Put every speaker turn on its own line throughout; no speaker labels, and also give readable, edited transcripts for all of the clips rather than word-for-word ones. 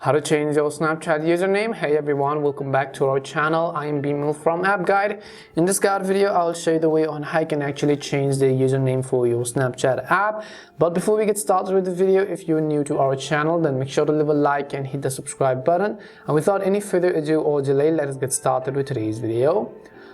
How to change your Snapchat username. Hey everyone, welcome back to our channel. I am Bimil from App Guide. In this guide video, I'll show you the way on how you can actually change the username for your Snapchat app. But before we get started with the video, if you're new to our channel, then make sure to leave a like and hit the subscribe button. And without any further ado or delay, let us get started with today's video.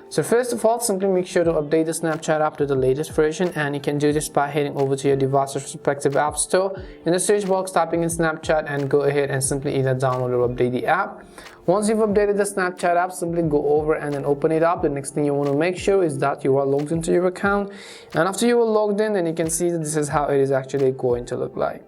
So first of all, simply make sure to update the Snapchat app to the latest version, and you can do this by heading over to your device's respective app store. In the search box, typing in Snapchat and go ahead and simply either download or update the app. Once you've updated the Snapchat app, simply go over and then open it up. The next thing you want to make sure is that you are logged into your account, and after you are logged in, then you can see that this is how it is actually going to look like.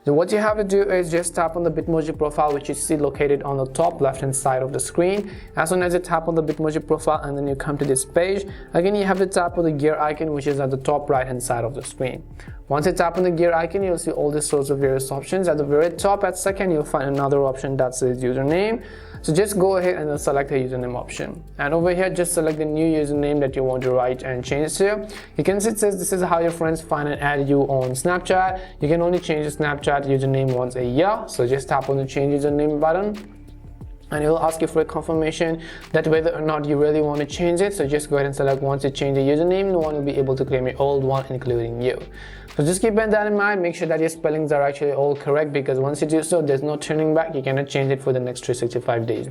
So what you have to do is just tap on the Bitmoji profile, which you see located on the top left hand side of the screen. As soon as you tap on the Bitmoji profile and then you come to this page, again you have to tap on the gear icon, which is at the top right hand side of the screen. Once you tap on the gear icon, you'll see all these sorts of various options. At the very top at second, you'll find another option that says username. So just go ahead and then select the username option, and over here just select the new username that you want to write and change to. You can see it says this is how your friends find and add you on Snapchat. You can only change the Snapchat username once a year, so just tap on the change username button, and it will ask you for a confirmation that whether or not you really want to change it. So just go ahead and select once you change the username, no one will be able to claim your old one, including you. So just keep that in mind. Make sure that your spellings are actually all correct, because once you do so, there's no turning back. You cannot change it for the next 365 days.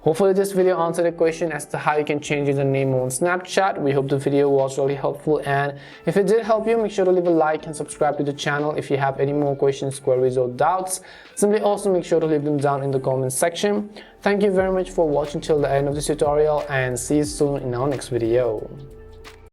Hopefully this video answered the question as to how you can change your name on Snapchat. We hope the video was really helpful, and if it did help you, make sure to leave a like and subscribe to the channel. If you have any more questions, queries or doubts, simply also make sure to leave them down in the comment section. Thank you very much for watching till the end of this tutorial, and see you soon in our next video.